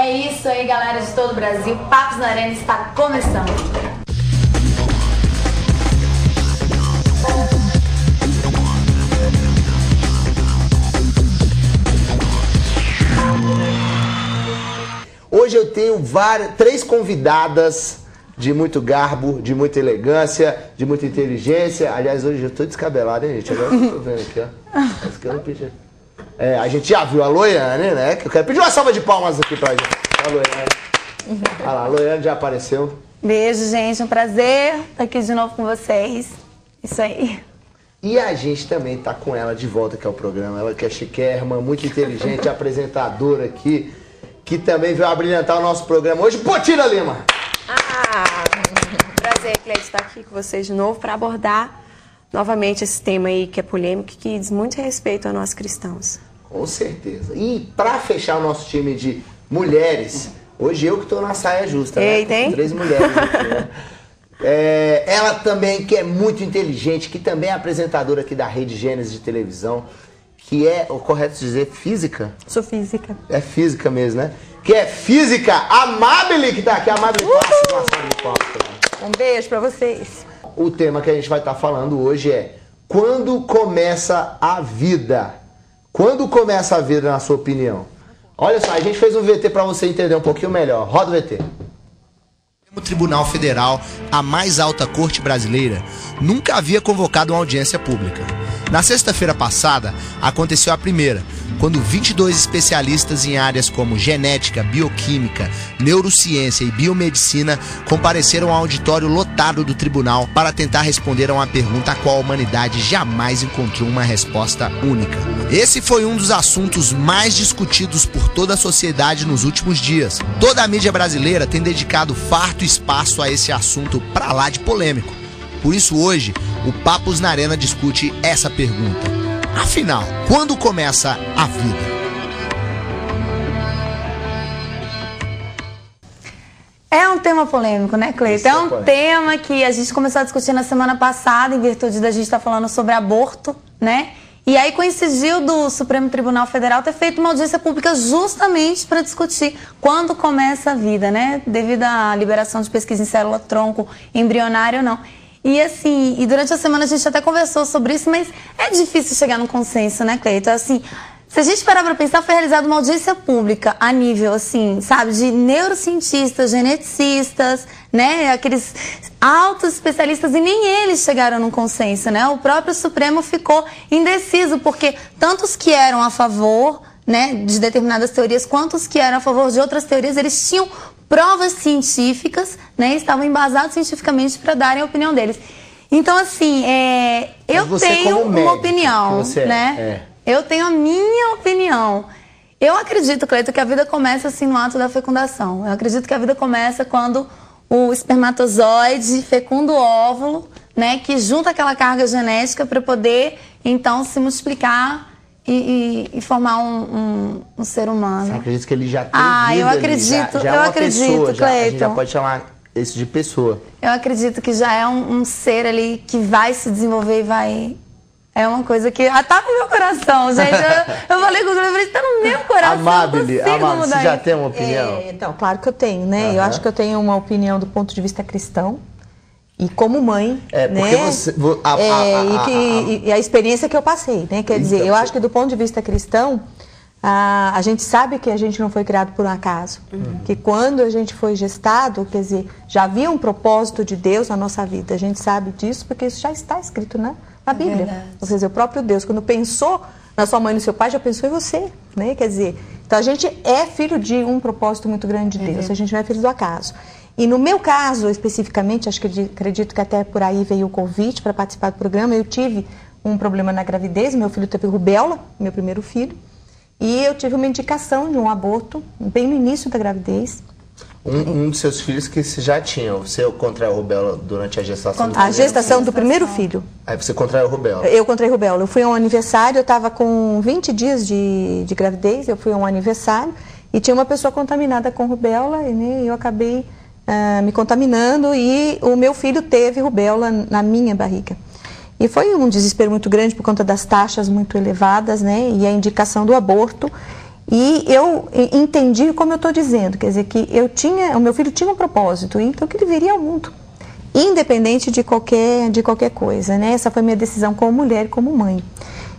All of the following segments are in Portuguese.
É isso aí, galera de todo o Brasil. Papos na Arena está começando. Hoje eu tenho três convidadas de muito garbo, de muita elegância, de muita inteligência. Aliás, hoje eu tô descabelado, hein, gente? Agora eu tô vendo aqui, ó. Essa que eu não pedi. A gente já viu a Loiane, né? Que eu quero pedir uma salva de palmas aqui pra gente. A Loiane. Olha lá, a Loiane já apareceu. Beijo, gente. Um prazer estar aqui de novo com vocês. Isso aí. E a gente também tá com ela de volta aqui ao programa. Ela que é chiquérrima, muito inteligente, apresentadora aqui, que também veio abrilhantar o nosso programa hoje. Potira Lima! Prazer, Cleide, estar aqui com vocês de novo para abordar novamente esse tema aí que é polêmico, que diz muito respeito a nós cristãos. Com certeza. E para fechar o nosso time de mulheres, hoje eu que estou na saia justa, né? Tem? 3 mulheres aqui, né? Ela também, que é muito inteligente, que também é apresentadora aqui da Rede Gênesis de televisão, que é, o correto dizer, física? Sou física. É física mesmo, né? Que é física, a Amabile, que tá aqui. A Amabile, um beijo pra vocês. O tema que a gente vai estar falando hoje é: quando começa a vida? Quando começa a vida, na sua opinião? Olha só, a gente fez um VT para você entender um pouquinho melhor. Roda o VT. O Tribunal Federal, a mais alta corte brasileira, nunca havia convocado uma audiência pública. Na sexta-feira passada, aconteceu a primeira, quando 22 especialistas em áreas como genética, bioquímica, neurociência e biomedicina compareceram ao auditório lotado do tribunal para tentar responder a uma pergunta a qual a humanidade jamais encontrou uma resposta única. Esse foi um dos assuntos mais discutidos por toda a sociedade nos últimos dias. Toda a mídia brasileira tem dedicado farto espaço a esse assunto pra lá de polêmico. Por isso hoje, o Papos na Arena discute essa pergunta. Afinal, quando começa a vida? É um tema polêmico, né, Cleiton? É um tema que a gente começou a discutir na semana passada, em virtude da gente estar falando sobre aborto, né? E aí coincidiu do Supremo Tribunal Federal ter feito uma audiência pública justamente para discutir quando começa a vida, né? Devido à liberação de pesquisa em célula-tronco embrionária ou não. E assim, e durante a semana a gente até conversou sobre isso, mas é difícil chegar num consenso, né, Cleiton? Assim, se a gente parar para pensar, foi realizada uma audiência pública a nível, assim, sabe, de neurocientistas, geneticistas, né, aqueles altos especialistas, e nem eles chegaram num consenso, né? O próprio Supremo ficou indeciso, porque tantos que eram a favor, né, de determinadas teorias, quanto os que eram a favor de outras teorias, eles tinham provas científicas, né, estavam embasados cientificamente para darem a opinião deles. Então, assim, eu tenho uma opinião, né? Eu tenho a minha opinião. Eu acredito, Cleiton, que a vida começa assim no ato da fecundação. Eu acredito que a vida começa quando o espermatozoide fecunda o óvulo, né, que junta aquela carga genética para poder, então, se multiplicar e formar um ser humano. Você acredita que ele já tem vida? Eu acredito, já é uma pessoa, Cleiton. A gente já pode chamar isso de pessoa. Eu acredito que já é um ser ali que vai se desenvolver e vai... É uma coisa que tá no meu coração, gente. Eu falei com o Cleiton, tá no meu coração. Amabile, você já tem uma opinião? Então, claro que eu tenho, né? Eu acho que eu tenho uma opinião do ponto de vista cristão. E como mãe, porque né? você... E a experiência que eu passei, né? Quer dizer, eu acho que do ponto de vista cristão, a gente sabe que a gente não foi criado por um acaso. Que quando a gente foi gestado, quer dizer, já havia um propósito de Deus na nossa vida. A gente sabe disso porque isso já está escrito, né? Na Bíblia. Ou seja, o próprio Deus, quando pensou na sua mãe e no seu pai, já pensou em você, né? Quer dizer, então a gente é filho de um propósito muito grande de Deus. A gente não é filho do acaso. E no meu caso, especificamente, acredito que até por aí veio o convite para participar do programa, eu tive um problema na gravidez, meu filho teve rubéola, meu primeiro filho, e eu tive uma indicação de um aborto, bem no início da gravidez. Um dos seus filhos que você já tinha, você contraiu rubéola durante a gestação? A gestação do primeiro filho. Aí você contraiu rubéola? Eu contraí rubéola. Eu fui a um aniversário, eu estava com 20 dias de gravidez, eu fui a um aniversário e tinha uma pessoa contaminada com rubéola, né, e eu acabei me contaminando e o meu filho teve rubéola na minha barriga. E foi um desespero muito grande por conta das taxas muito elevadas, né, e a indicação do aborto. E eu entendi, como eu estou dizendo, quer dizer, que o meu filho tinha um propósito, então que ele viria ao mundo, independente de qualquer coisa, né? Essa foi a minha decisão como mulher e como mãe.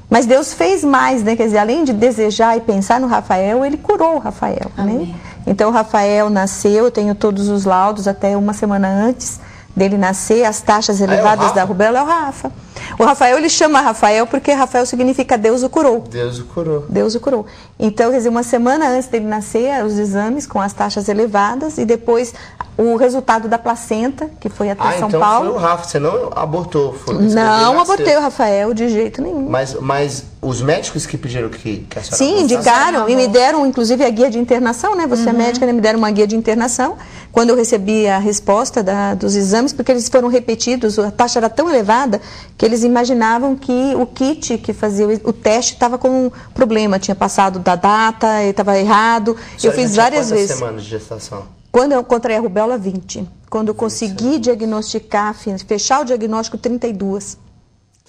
Mas Deus fez mais, né? Quer dizer, além de desejar e pensar no Rafael, Ele curou o Rafael, né? Então o Rafael nasceu, eu tenho todos os laudos até uma semana antes dele nascer, as taxas elevadas da rubéola é o Rafa. O Rafael, ele chama Rafael porque Rafael significa Deus o curou. Deus o curou. Deus o curou. Então, quer dizer, uma semana antes dele nascer, os exames com as taxas elevadas e depois o resultado da placenta, que foi até São Paulo. Então foi o Rafa, você não abortou? Não abortei o Rafael de jeito nenhum. Mas os médicos que pediram que a senhora Sim, indicaram e me deram, inclusive, a guia de internação, né? Você é médica, né? Me deram uma guia de internação. Quando eu recebi a resposta dos exames, porque eles foram repetidos, a taxa era tão elevada que eles imaginavam que o kit que fazia o teste estava com um problema, tinha passado da data, estava errado. Eu fiz várias vezes. Quantas semanas de gestação? Quando eu contraí a rubéola, 20. Quando eu consegui diagnosticar, fechar o diagnóstico, 32.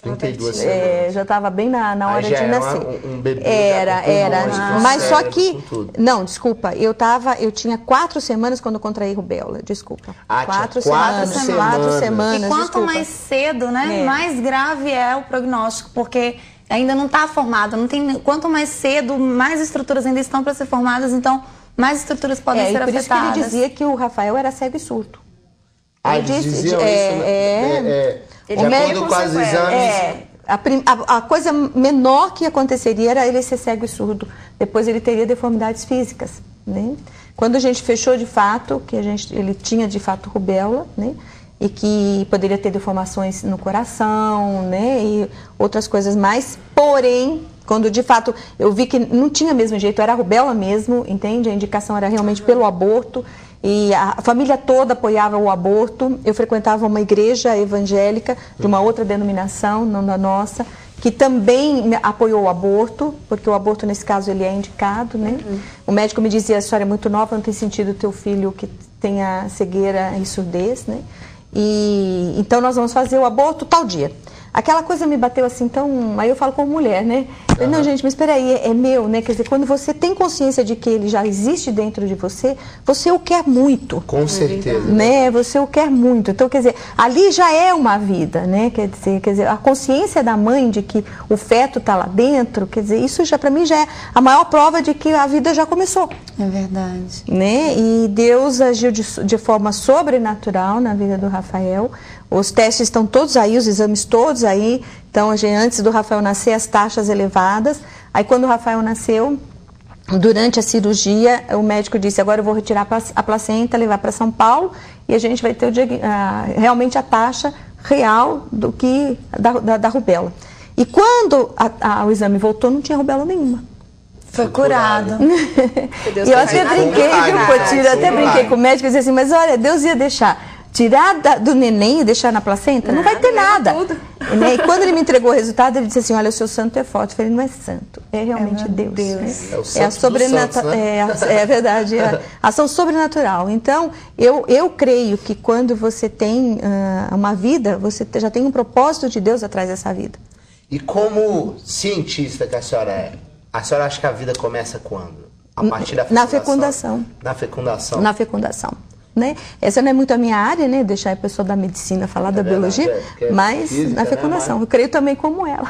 32 semanas. Já estava bem na hora de nascer. Um bebê era. Mas só que... Não, desculpa. Eu tinha 4 semanas quando eu contraí rubéola. Desculpa. 4 semanas. E quanto mais cedo, né? Mais grave é o prognóstico, porque ainda não está formado. Quanto mais cedo, mais estruturas ainda estão para ser formadas, então mais estruturas podem ser afetadas. Por isso que ele dizia que o Rafael era cego e surdo. Ele diziam isso, de acordo com os exames. A coisa menor que aconteceria era ele ser cego e surdo. Depois ele teria deformidades físicas, né? Quando a gente fechou de fato, que ele tinha de fato rubéola, né? E que poderia ter deformações no coração, né? E outras coisas mais. Porém, quando de fato eu vi que não tinha mesmo jeito, era rubéola mesmo, entende? A indicação era realmente pelo aborto. E a família toda apoiava o aborto. Eu frequentava uma igreja evangélica de uma outra denominação, não da nossa, que também apoiou o aborto, porque o aborto, nesse caso, ele é indicado, né? O médico me dizia, a senhora é muito nova, não tem sentido o teu filho que tenha cegueira e surdez, né? E então nós vamos fazer o aborto tal dia. Aquela coisa me bateu assim tão... Aí eu falo como mulher, né? Não, gente, mas espera aí, é meu, né? Quer dizer, quando você tem consciência de que ele já existe dentro de você, você o quer muito. Com certeza. Né? Você o quer muito. Então, quer dizer, ali já é uma vida, né? Quer dizer, a consciência da mãe de que o feto está lá dentro, quer dizer, isso já para mim já é a maior prova de que a vida já começou. É verdade. Né? E Deus agiu de forma sobrenatural na vida do Rafael. Os testes estão todos aí, os exames todos aí. Então, antes do Rafael nascer, as taxas elevadas. Aí, quando o Rafael nasceu, durante a cirurgia, o médico disse, agora eu vou retirar a placenta, levar para São Paulo e a gente vai ter realmente a taxa real da rubéola. E quando o exame voltou, não tinha rubéola nenhuma. Foi curado. E eu até brinquei, viu, Potira? Até brinquei com o médico e disse assim, mas olha, Deus ia deixar tirar do neném e deixar na placenta, não vai ter nada. E quando ele me entregou o resultado, ele disse assim, olha, o seu santo é forte. Eu falei, não é santo, é realmente Deus. É o santo é a sobrenatural, né? É verdade, é a ação sobrenatural. Então, eu creio que quando você tem uma vida, você já tem um propósito de Deus atrás dessa vida. E como cientista que a senhora acha que a vida começa quando? A partir da fecundação? Na fecundação. Na fecundação. Na fecundação. Né? Essa não é muito a minha área, né? Deixar a pessoa da medicina falar da biologia, mas física, na fecundação. Né? Eu creio também como ela.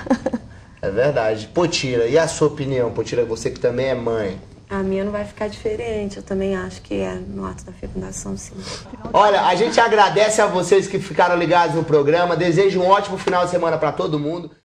É verdade. Potira, e a sua opinião, Potira, você que também é mãe? A minha não vai ficar diferente, eu também acho que é no ato da fecundação, sim. Olha, a gente agradece a vocês que ficaram ligados no programa, desejo um ótimo final de semana para todo mundo.